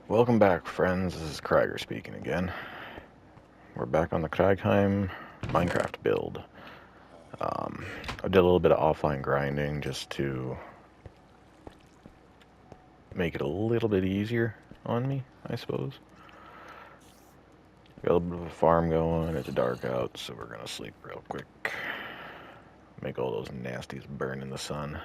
Welcome back, friends. This is Krieger speaking again. We're back on the Kragheim Minecraft build. I did a little bit of offline grinding just to make it a little bit easier on me, I suppose. Got a little bit of a farm going. It's dark out, so we're gonna sleep real quick. Make all those nasties burn in the sun.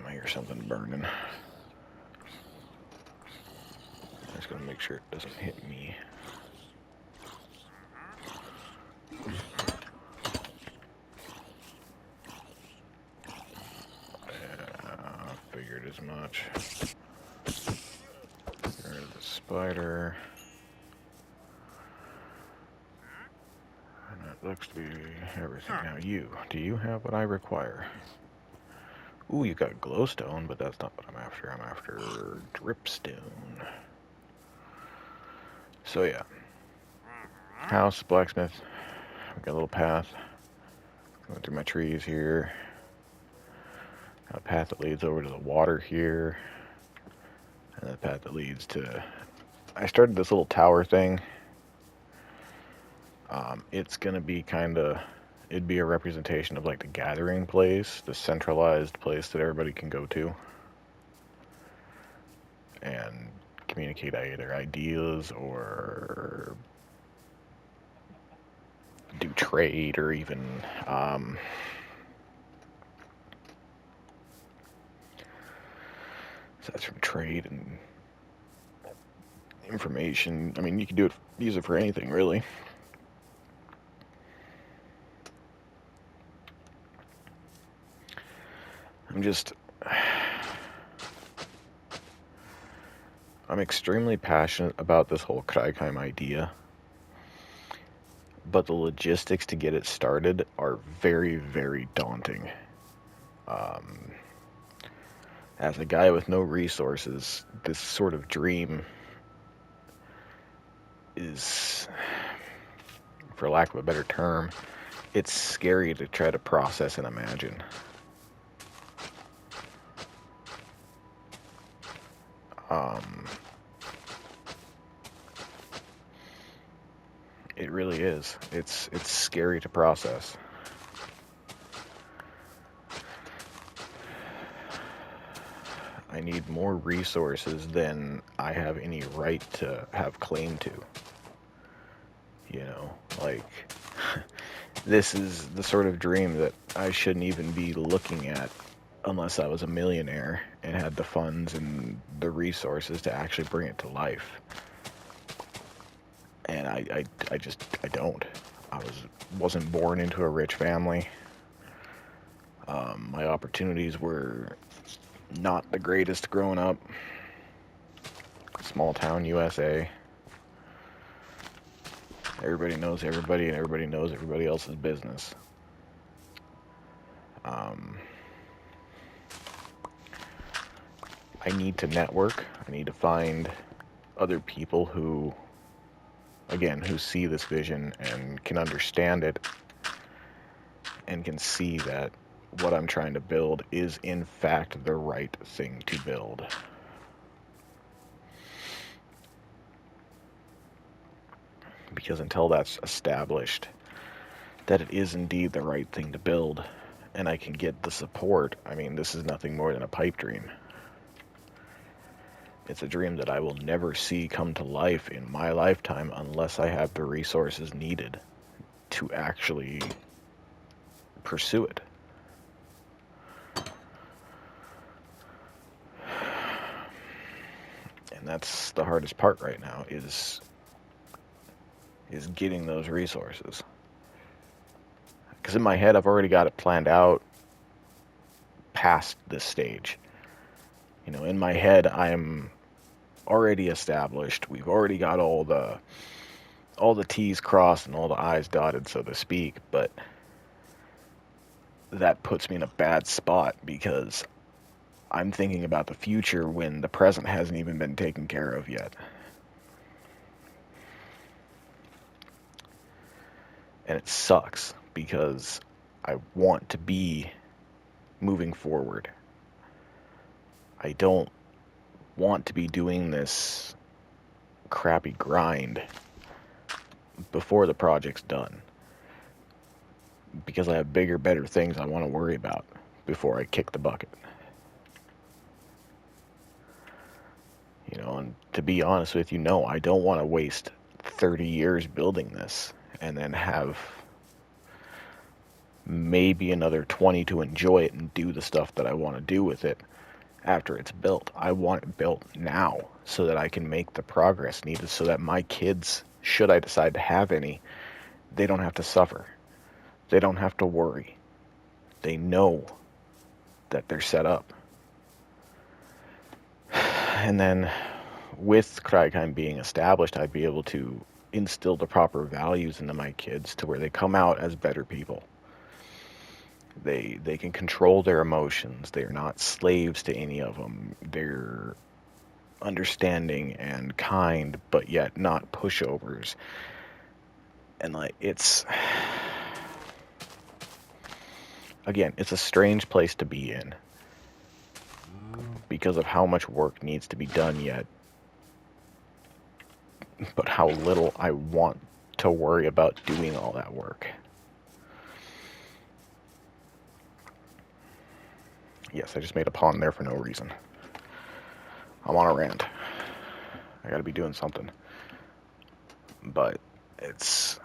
I hear something burning. I'm just gonna make sure it doesn't hit me. Yeah, figured as much. There's the spider. And that looks to be everything. Now do you have what I require? Ooh, you got glowstone, but that's not what I'm after. I'm after dripstone. So yeah. House, blacksmith. I've got a little path. Going through my trees here. Got a path that leads over to the water here. And a path that leads to... I started this little tower thing. It's gonna be kinda... It'd be a representation of like the gathering place, the centralized place that everybody can go to and communicate either ideas or do trade or even so that's from trade and information. I mean, you can use it for anything really. I'm extremely passionate about this whole Kreikheim idea, but the logistics to get it started are very, very daunting. As a guy with no resources, this sort of dream is, for lack of a better term, it's scary to try to process and imagine. It really is. It's scary to process. I need more resources than I have any right to have claim to. You know, like, this is the sort of dream that I shouldn't even be looking at unless I was a millionaire and had the funds and the resources to actually bring it to life. And I don't. I wasn't born into a rich family. My opportunities were not the greatest growing up. Small town USA. Everybody knows everybody, and everybody knows everybody else's business. I need to network. I need to find other people who see this vision and can understand it and can see that what I'm trying to build is in fact the right thing to build. Because until that's established, that it is indeed the right thing to build, and I can get the support, I mean, this is nothing more than a pipe dream. It's a dream that I will never see come to life in my lifetime unless I have the resources needed to actually pursue it. And that's the hardest part right now, is getting those resources. Because in my head, I've already got it planned out past this stage. You know, in my head, I'm already established. We've already got all the T's crossed and all the I's dotted, so to speak, but that puts me in a bad spot because I'm thinking about the future when the present hasn't even been taken care of yet. And it sucks because I want to be moving forward. I don't want to be doing this crappy grind before the project's done, because I have bigger, better things I want to worry about before I kick the bucket. You know, and to be honest with you, no, I don't want to waste 30 years building this and then have maybe another 20 to enjoy it and do the stuff that I want to do with it after it's built. I want it built now so that I can make the progress needed so that my kids, should I decide to have any, they don't have to suffer. They don't have to worry. They know that they're set up. And then with Kreigheim being established, I'd be able to instill the proper values into my kids to where they come out as better people. They can control their emotions. They're not slaves to any of them. They're understanding and kind, but yet not pushovers. And like, it's, again, it's a strange place to be in because of how much work needs to be done yet, but how little I want to worry about doing all that work. Yes, I just made a pun there for no reason. I'm on a rant. I gotta be doing something. But it's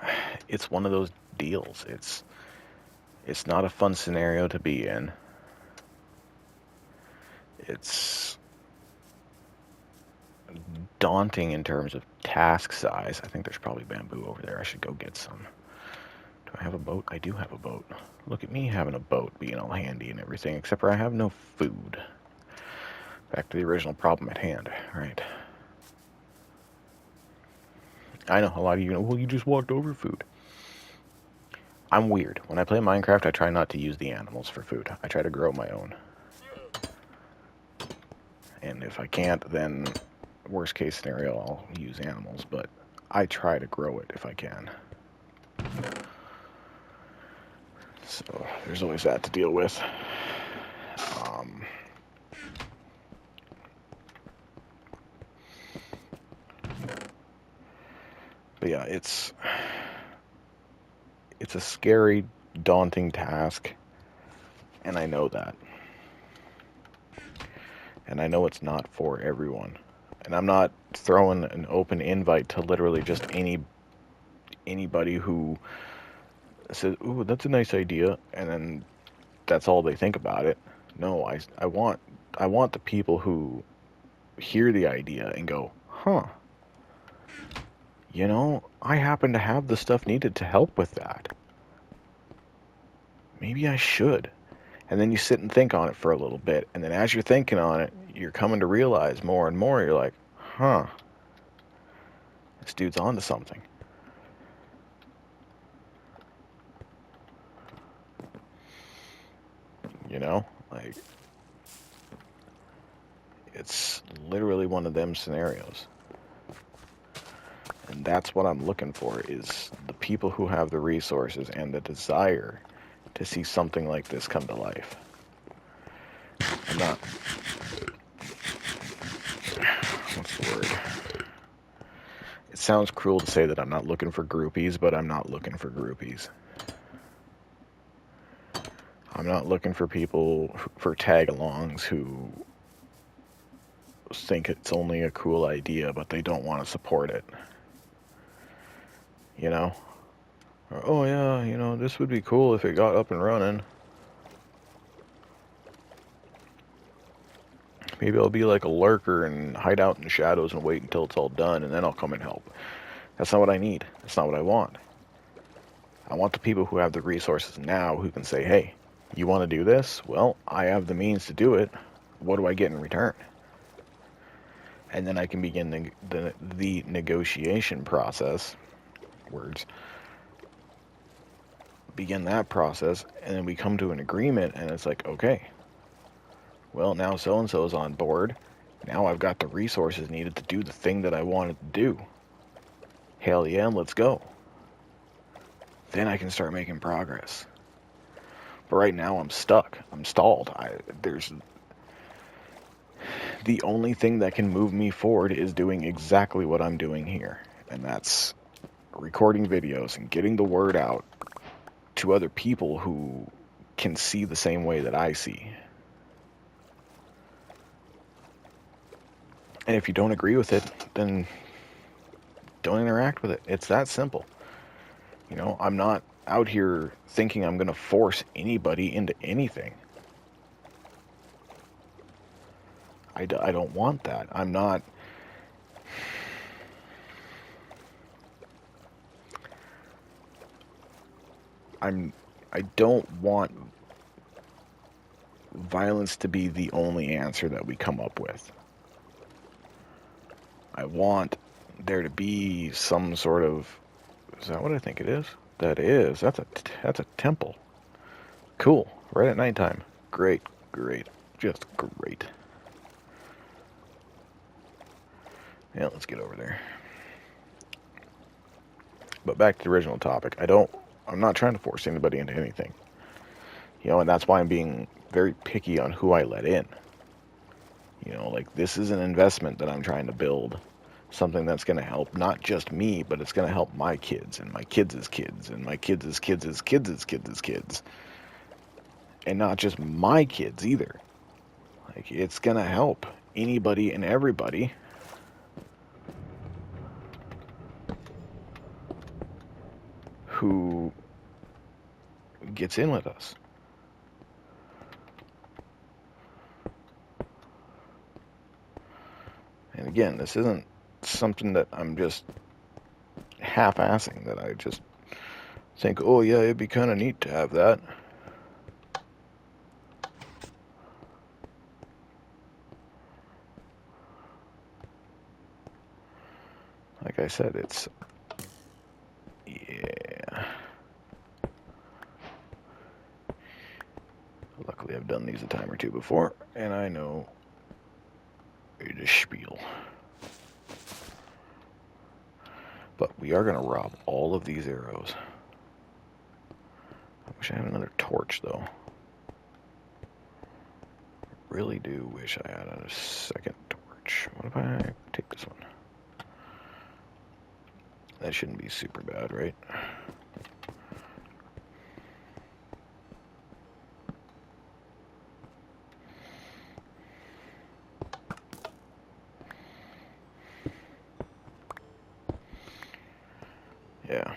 one of those deals. It's not a fun scenario to be in. It's daunting in terms of task size. I think there's probably bamboo over there. I should go get some. Do I have a boat? I do have a boat. Look at me having a boat, being all handy and everything, except for I have no food. Back to the original problem at hand, right? I know a lot of you know, well, you just walked over food. I'm weird. When I play Minecraft, I try not to use the animals for food. I try to grow my own. And if I can't, then worst case scenario, I'll use animals, but I try to grow it if I can. So there's always that to deal with. But yeah, it's a scary, daunting task, and I know that. And I know it's not for everyone. And I'm not throwing an open invite to literally just anybody who says, "Ooh, that's a nice idea," and then that's all they think about it. No, I want the people who hear the idea and go, "Huh, you know, I happen to have the stuff needed to help with that. Maybe I should." And then you sit and think on it for a little bit, and then as you're thinking on it, you're coming to realize more and more, you're like, "Huh, this dude's onto something." You know, like, it's literally one of them scenarios. And that's what I'm looking for, is the people who have the resources and the desire to see something like this come to life. I'm not... What's the word? It sounds cruel to say that I'm not looking for groupies, but I'm not looking for groupies. I'm not looking for people, for tag-alongs who think it's only a cool idea, but they don't want to support it. You know? Or, "Oh yeah, you know, this would be cool if it got up and running. Maybe I'll be like a lurker and hide out in the shadows and wait until it's all done, and then I'll come and help." That's not what I need. That's not what I want. I want the people who have the resources now who can say, "Hey, you want to do this? Well, I have the means to do it. What do I get in return?" And then I can begin the negotiation process. Words. Begin that process, and then we come to an agreement, and it's like, okay, well, now so-and-so is on board. Now I've got the resources needed to do the thing that I wanted to do. Hell yeah, let's go. then I can start making progress. But right now I'm stuck. I'm stalled. There's the only thing that can move me forward is doing exactly what I'm doing here, and that's recording videos and getting the word out to other people who can see the same way that I see. And if you don't agree with it, then don't interact with it. It's that simple. You know, I'm not out here thinking I'm going to force anybody into anything. I don't want that. I don't want violence to be the only answer that we come up with. I want there to be some sort of, is that what I think it is? That is. That's a temple. Cool. Right at nighttime. Great. Just great. Yeah, let's get over there. But back to the original topic. I'm not trying to force anybody into anything. You know, and that's why I'm being very picky on who I let in. You know, like, this is an investment that I'm trying to build. Something that's going to help not just me, but it's going to help my kids and my kids' kids and my kids' kids' kids' kids' kids. And not just my kids either. Like, it's going to help anybody and everybody who gets in with us. And again, this isn't something that I'm just half-assing, that I just think, oh yeah, it'd be kind of neat to have that. Like I said, it's, yeah. Luckily I've done these a time or two before, and I know the spiel. But we are going to rob all of these arrows. I wish I had another torch, though. Really do wish I had a second torch. What if I take this one? That shouldn't be super bad, right? Yeah.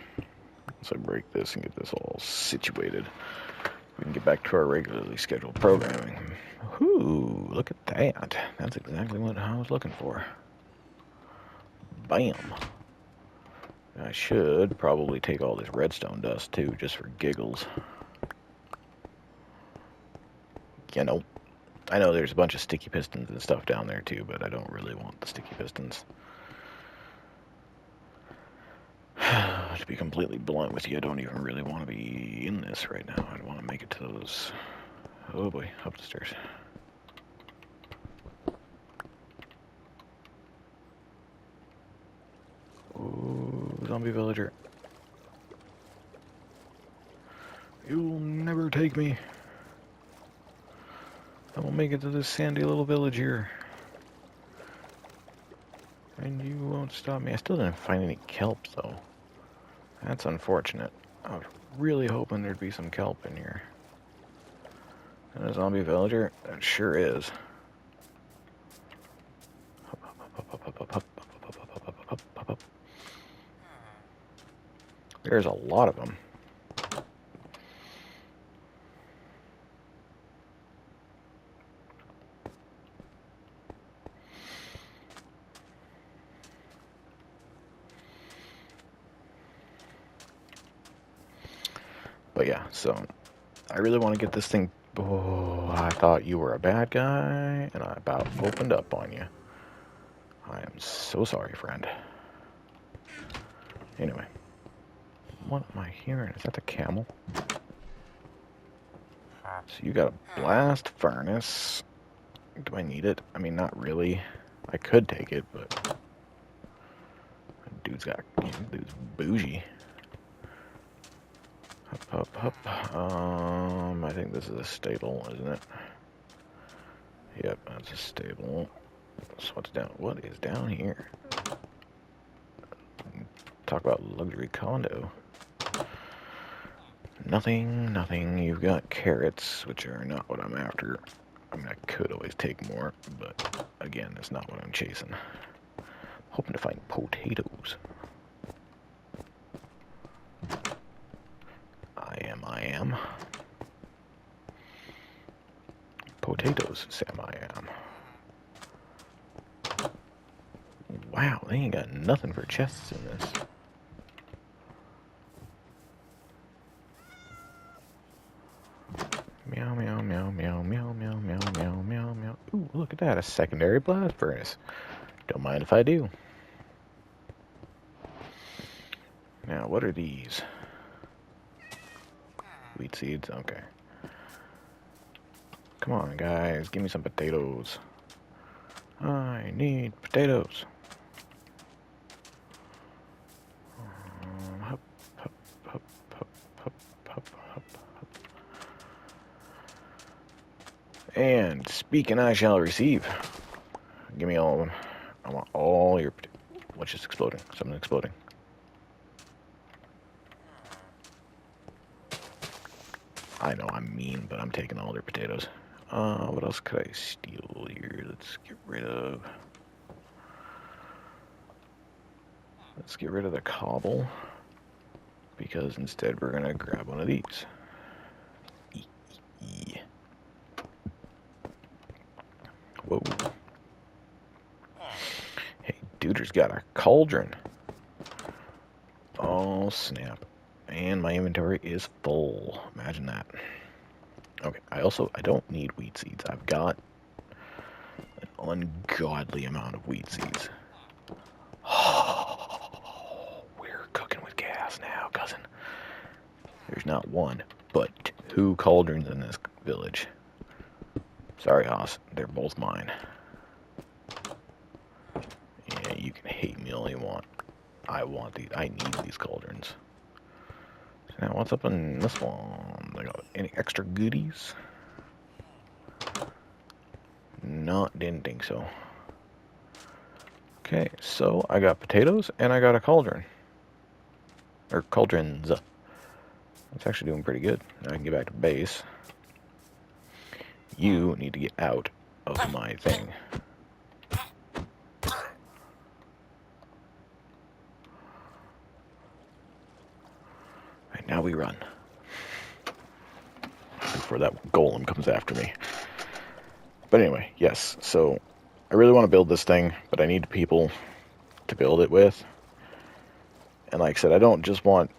Once I break this and get this all situated, we can get back to our regularly scheduled programming. Whoo, look at that. That's exactly what I was looking for. Bam. I should probably take all this redstone dust, too, just for giggles. You know, I know there's a bunch of sticky pistons and stuff down there, too, but I don't really want the sticky pistons. To be completely blunt with you, I don't even really want to be in this right now. I want to make it to those... Oh boy, up the stairs. Ooh, zombie villager. You'll never take me. I will make it to this sandy little village here. And you won't stop me. I still didn't find any kelp, though. That's unfortunate. I was really hoping there'd be some kelp in here. And a zombie villager? That sure is. There's a lot of them. But yeah, so I really want to get this thing. Oh, I thought you were a bad guy, and I about opened up on you. I am so sorry, friend. Anyway, what am I hearing? Is that the camel? So you got a blast furnace. Do I need it? I mean, not really. I could take it, but dude's bougie. I think this is a stable, isn't it? Yep, that's a stable. So what's down? What is down here? Talk about luxury condo. Nothing, nothing. You've got carrots, which are not what I'm after. I mean, I could always take more, but again, that's not what I'm chasing. Hoping to find potatoes. I am. Potatoes, Sam, I am. Wow, they ain't got nothing for chests in this. Meow, meow, meow, meow, meow, meow, meow, meow, meow, meow. Ooh, look at that, a secondary blast furnace. Don't mind if I do. Now, what are these? Wheat seeds, okay. Come on, guys, give me some potatoes. I need potatoes. Hup, hup, hup, hup, hup, hup, hup, hup. And speak and I shall receive. Give me all of them. I want all your potatoes. What's just exploding? Something exploding. I know I'm mean, but I'm taking all their potatoes. What else could I steal here? Let's get rid of the cobble, because instead we're gonna grab one of these. Whoa. Hey, Duder's got a cauldron. Oh, snap. And my inventory is full. Imagine that. Okay, I don't need wheat seeds. I've got an ungodly amount of wheat seeds. Oh, we're cooking with gas now, cousin. There's not one, but 2 cauldrons in this village. Sorry, Haas. They're both mine. Yeah, you can hate me all you want. I want these. I need these cauldrons. So now, what's up in this one? I got any extra goodies? Didn't think so. Okay, so I got potatoes and I got a cauldron. Or cauldrons. It's actually doing pretty good. Now I can get back to base. You need to get out of my thing. Right, now we run. Before that golem comes after me. But anyway, yes, so I really want to build this thing, but I need people to build it with. And like I said, I don't just want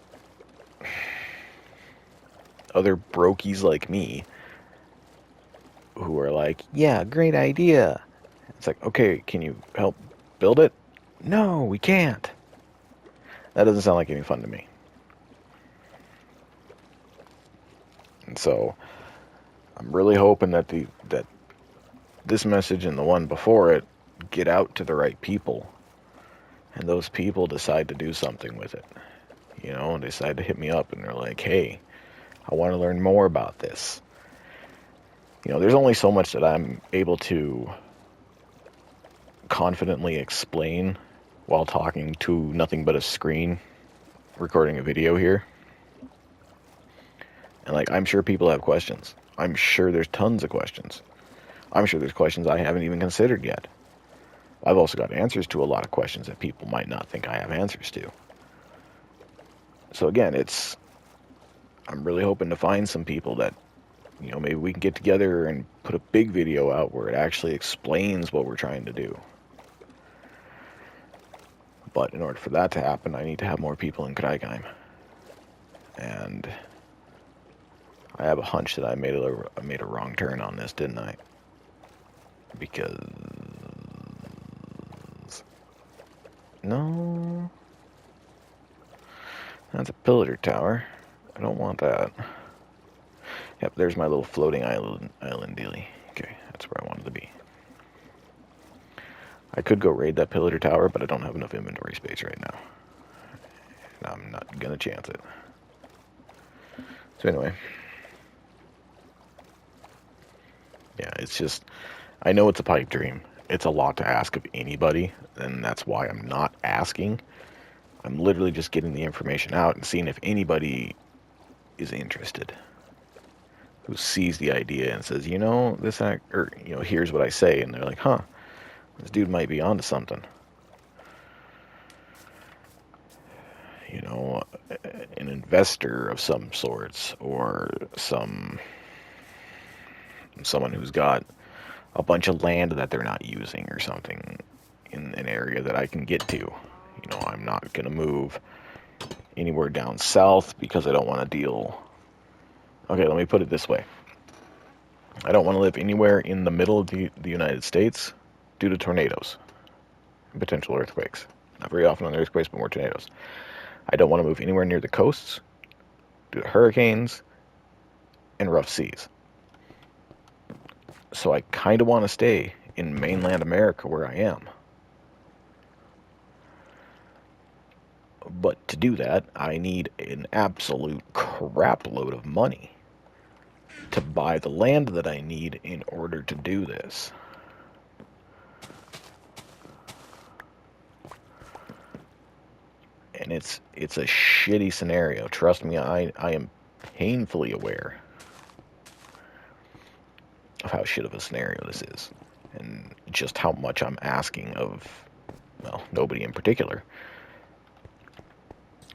other brokies like me who are like, yeah, great idea. It's like, okay, can you help build it? No, we can't. That doesn't sound like any fun to me. And so I'm really hoping that that this message and the one before it get out to the right people, and those people decide to do something with it. You know, decide to hit me up and they're like, hey, I want to learn more about this. You know, there's only so much that I'm able to confidently explain while talking to nothing but a screen, recording a video here. And like, I'm sure people have questions. I'm sure there's tons of questions. I'm sure there's questions I haven't even considered yet. I've also got answers to a lot of questions that people might not think I have answers to. So again, I'm really hoping to find some people that, you know, maybe we can get together and put a big video out where it actually explains what we're trying to do. But in order for that to happen, I need to have more people in Kraigheim. And I have a hunch that I made a wrong turn on this, didn't I? Because no, that's a pillager tower. I don't want that. Yep, there's my little floating island dealy. Okay, that's where I wanted to be. I could go raid that pillager tower, but I don't have enough inventory space right now. And I'm not gonna chance it. So anyway, yeah, it's just, I know it's a pipe dream. It's a lot to ask of anybody, and that's why I'm not asking. I'm literally just getting the information out and seeing if anybody is interested, who sees the idea and says, you know, this act, or, you know, here's what I say, and they're like, huh, this dude might be onto something. You know, an investor of some sorts, or someone who's got a bunch of land that they're not using or something in an area that I can get to. You know, I'm not going to move anywhere down south because I don't want to deal. Okay, let me put it this way. I don't want to live anywhere in the middle of the United States due to tornadoes and potential earthquakes. Not very often on earthquakes, but more tornadoes. I don't want to move anywhere near the coasts due to hurricanes and rough seas. So I kind of want to stay in mainland America where I am. But to do that, I need an absolute crap load of money to buy the land that I need in order to do this. And it's a shitty scenario. Trust me, I am painfully aware of how shit of a scenario this is. And just how much I'm asking of, well, nobody in particular.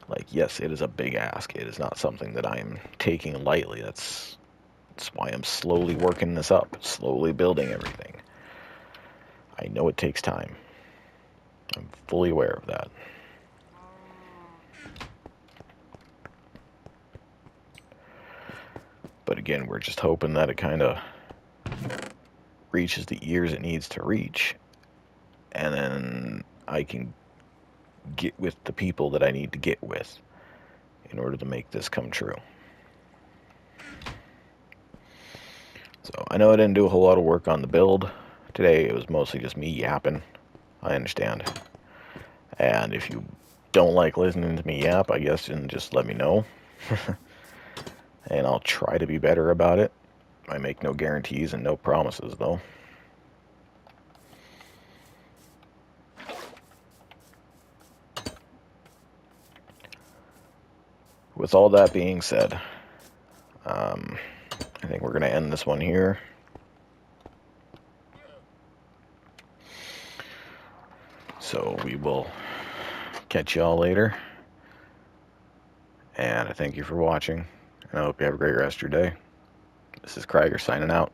Like, yes, it is a big ask. It is not something that I am taking lightly. That's why I'm slowly working this up, slowly building everything. I know it takes time. I'm fully aware of that. But again, we're just hoping that it kind of reaches the ears it needs to reach, and then I can get with the people that I need to get with in order to make this come true. So I know I didn't do a whole lot of work on the build today. It was mostly just me yapping. I understand. And if you don't like listening to me yap, I guess, then just let me know. And I'll try to be better about it. I make no guarantees and no promises, though. With all that being said, I think we're going to end this one here. So we will catch y'all later. And I thank you for watching. And I hope you have a great rest of your day. This is Krieger signing out.